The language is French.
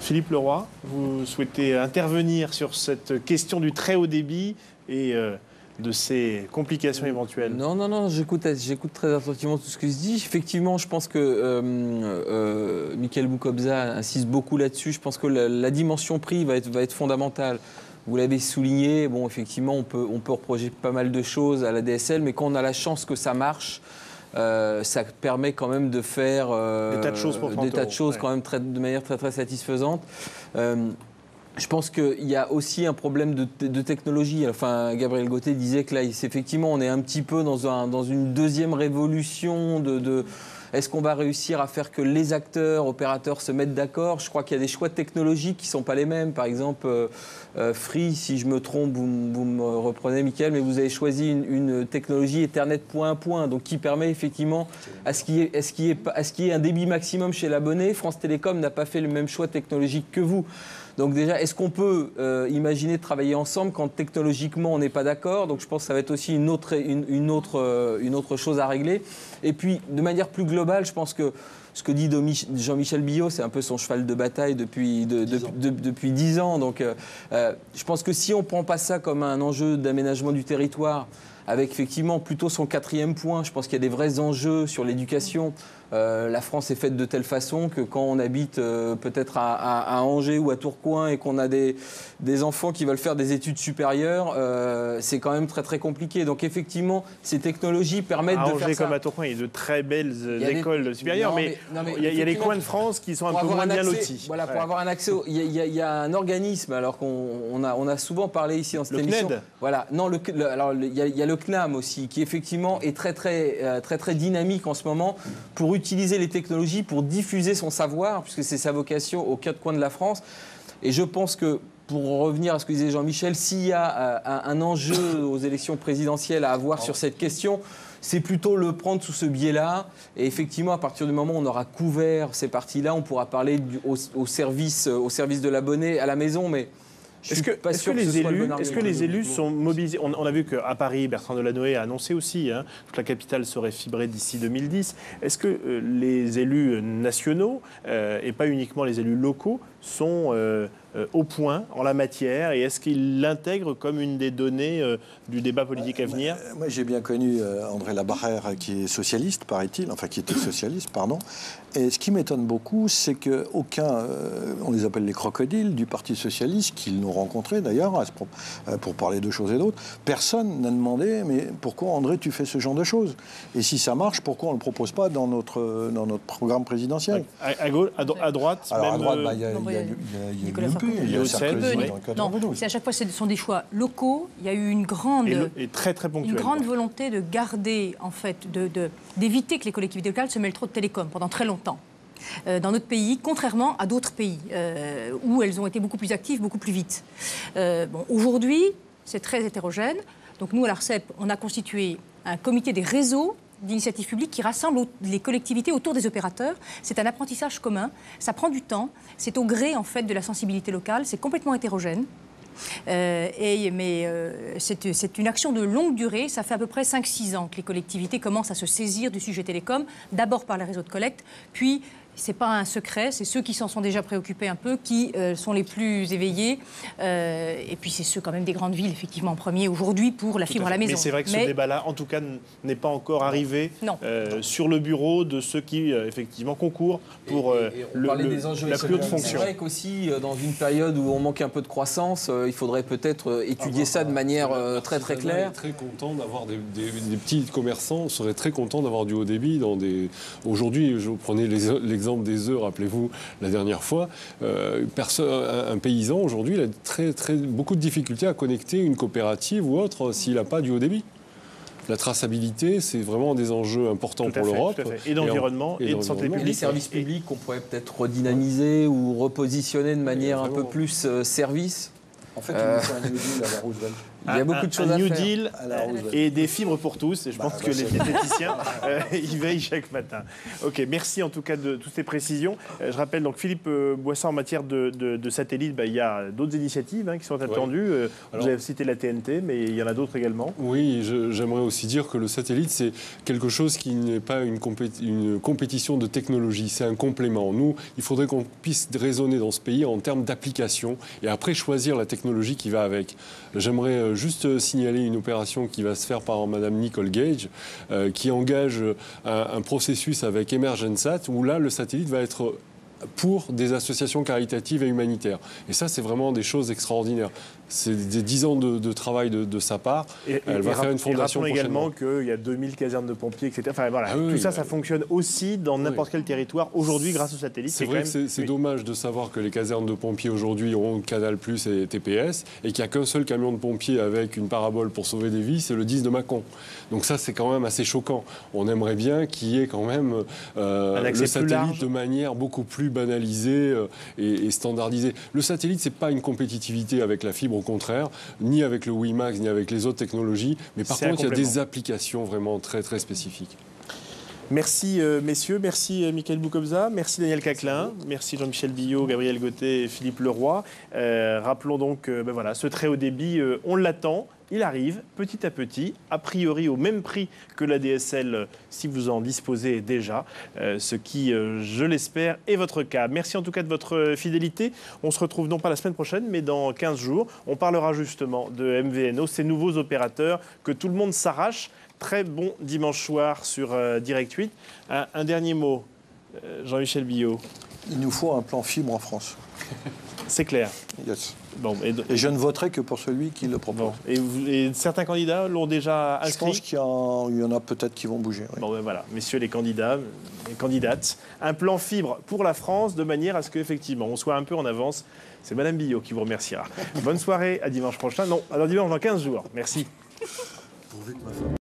Philippe Leroy, vous souhaitez intervenir sur cette question du très haut débit et de ses complications éventuelles? Non, j'écoute très attentivement tout ce qui se dit. Effectivement, je pense que Michael Boukobza insiste beaucoup là-dessus. Je pense que la dimension prix va être fondamentale. Vous l'avez souligné, bon, effectivement, on peut reprocher pas mal de choses à la DSL, mais quand on a la chance que ça marche, ça permet quand même de faire des tas de choses pour 30 des tas de choses ouais. quand même de manière très très satisfaisante. Je pense qu'il y a aussi un problème de technologie. Enfin, Gabriel Gauthier disait que là, effectivement, on est un petit peu dans une deuxième révolution Est-ce qu'on va réussir à faire que les acteurs, opérateurs se mettent d'accord? Je crois qu'il y a des choix technologiques qui ne sont pas les mêmes. Par exemple, Free, si je me trompe, vous me reprenez, Mickaël, mais vous avez choisi une technologie Ethernet point à point, donc qui permet effectivement à ce qu'il y ait un débit maximum chez l'abonné. France Télécom n'a pas fait le même choix technologique que vous. Donc déjà, est-ce qu'on peut imaginer de travailler ensemble quand technologiquement on n'est pas d'accord? Donc je pense que ça va être aussi une autre chose à régler. Et puis, de manière plus globale, je pense que ce que dit Jean-Michel Billaud, c'est un peu son cheval de bataille depuis 10 ans. Donc je pense que si on ne prend pas ça comme un enjeu d'aménagement du territoire, avec effectivement plutôt son 4e point, je pense qu'il y a des vrais enjeux sur l'éducation. La France est faite de telle façon que quand on habite peut-être à Angers ou à Tourcoing et qu'on a des enfants qui veulent faire des études supérieures, c'est quand même très très compliqué. Donc effectivement, ces technologies permettent de faire ça. À Angers comme à Tourcoing, il y a de très belles écoles supérieures, mais il y a les coins de France qui sont un peu moins bien lotis. Voilà, pour avoir un accès, il y a un organisme, alors qu'on a souvent parlé ici dans cette émission. CNED. Voilà, non, alors il y a le CNAM aussi, qui effectivement est très dynamique en ce moment pour utiliser les technologies pour diffuser son savoir, puisque c'est sa vocation aux 4 coins de la France. Et je pense que, pour revenir à ce que disait Jean-Michel, s'il y a un enjeu aux élections présidentielles à avoir sur cette question, c'est plutôt le prendre sous ce biais-là. Et effectivement, à partir du moment où on aura couvert ces parties-là, on pourra parler au service de l'abonné à la maison. Mais est-ce que les élus sont mobilisés? On a vu qu'à Paris, Bertrand Delanoë a annoncé aussi que la capitale serait fibrée d'ici 2010. Est-ce que les élus nationaux, et pas uniquement les élus locaux, sont au point en la matière, et est-ce qu'ils l'intègrent comme une des données du débat politique à venir? Moi, j'ai bien connu André Labarrère, qui est socialiste, paraît-il, enfin qui était socialiste, pardon. Et ce qui m'étonne beaucoup, c'est qu'aucun, on les appelle les crocodiles du Parti socialiste, qu'ils nous rencontraient d'ailleurs, pour parler de choses et d'autres, personne n'a demandé, mais pourquoi André, tu fais ce genre de choses? Et si ça marche, pourquoi on ne le propose pas dans notre programme présidentiel? À droite, alors, même, à droite, il y a l'UMP, il y a Sarkozy. Non, c'est à chaque fois, ce sont des choix locaux. Il y a eu une grande volonté de garder, en fait, d'éviter que les collectivités locales se mêlent trop de télécom pendant très longtemps. Dans notre pays, contrairement à d'autres pays où elles ont été beaucoup plus actives, beaucoup plus vite. Aujourd'hui, c'est très hétérogène. Donc nous, à l'ARCEP, on a constitué un comité des réseaux d'initiatives publiques qui rassemble les collectivités autour des opérateurs. C'est un apprentissage commun, ça prend du temps, c'est au gré en fait de la sensibilité locale, c'est complètement hétérogène. C'est une action de longue durée, ça fait à peu près 5-6 ans que les collectivités commencent à se saisir du sujet télécom, d'abord par les réseaux de collecte, puis c'est pas un secret, c'est ceux qui s'en sont déjà préoccupés un peu qui sont les plus éveillés. Et puis c'est ceux quand même des grandes villes, effectivement, en premier aujourd'hui pour la fibre à la maison. Mais c'est vrai que ce débat-là, en tout cas, n'est pas encore arrivé sur le bureau de ceux qui, effectivement, concourent pour la plus haute fonction. C'est vrai qu'aussi, dans une période où on manque un peu de croissance, il faudrait peut-être étudier ça de manière très très claire. Très content d'avoir des petits commerçants, seraient très contents d'avoir du haut débit. Aujourd'hui, je prenais l'exemple des œufs, rappelez-vous, la dernière fois. Un paysan, aujourd'hui, il a beaucoup de difficultés à connecter une coopérative ou autre s'il n'a pas du haut débit. La traçabilité, c'est vraiment des enjeux importants pour l'Europe. Et d'environnement, et de santé publique. Les services publics qu'on pourrait peut-être redynamiser ou repositionner de manière un peu plus service. En fait, il nous faut un New Deal à la Roosevelt. Il y a beaucoup de choses à New faire. Deal et des fibres pour tous. Et je pense que les diététiciens y veillent chaque matin. Ok, merci en tout cas de toutes ces précisions. Je rappelle donc Philippe Boissard, en matière de satellites, il y a d'autres initiatives qui sont attendues. Vous avez cité la TNT, mais il y en a d'autres également. Oui, j'aimerais aussi dire que le satellite, c'est quelque chose qui n'est pas une compétition de technologie, c'est un complément. Nous, il faudrait qu'on puisse raisonner dans ce pays en termes d'application et après choisir la technologie qui va avec. J'aimerais juste signaler une opération qui va se faire par Madame Nicole Gage, qui engage un processus avec Emergensat, où là, le satellite va être pour des associations caritatives et humanitaires. Et ça, c'est vraiment des choses extraordinaires. C'est des 10 ans de travail de sa part. Elle va faire une fondation prochainement. Également qu'il y a 2000 casernes de pompiers, etc. Enfin, voilà, tout ça, ça fonctionne aussi dans n'importe quel territoire aujourd'hui grâce au satellite. C'est vrai que c'est dommage de savoir que les casernes de pompiers aujourd'hui ont Canal+ et TPS et qu'il n'y a qu'un seul camion de pompiers avec une parabole pour sauver des vies, c'est le 10 de Mâcon. Donc ça, c'est quand même assez choquant. On aimerait bien qu'il y ait quand même le satellite de manière beaucoup plus banalisée et standardisée. Le satellite, c'est pas une compétitivité avec la fibre, au contraire, ni avec le WiMAX, ni avec les autres technologies. Mais par contre, il y a des applications vraiment très, très spécifiques. Merci messieurs, merci Mickaël Boukobza, merci Daniel Caclin, merci Jean-Michel Billot, Gabriel Gauthier et Philippe Leroy. Rappelons donc voilà, ce très haut débit, on l'attend. Il arrive petit à petit, a priori au même prix que la DSL si vous en disposez déjà, ce qui, je l'espère, est votre cas. Merci en tout cas de votre fidélité. On se retrouve non pas la semaine prochaine, mais dans 15 jours. On parlera justement de MVNO, ces nouveaux opérateurs que tout le monde s'arrache. Très bon dimanche soir sur Direct 8. Un dernier mot, Jean-Michel Billot. Il nous faut un plan fibre en France. C'est clair. Yes. Bon, et je ne voterai que pour celui qui le propose. Bon. Et certains candidats l'ont déjà inscrit. Je pense qu'il y en a peut-être qui vont bouger. Oui. Bon, voilà, messieurs les candidats, les candidates, un plan fibre pour la France de manière à ce qu'effectivement on soit un peu en avance. C'est Madame Billot qui vous remerciera. Bonne soirée, à dimanche prochain. Non, alors dimanche dans 15 jours. Merci. Pourvu que ma femme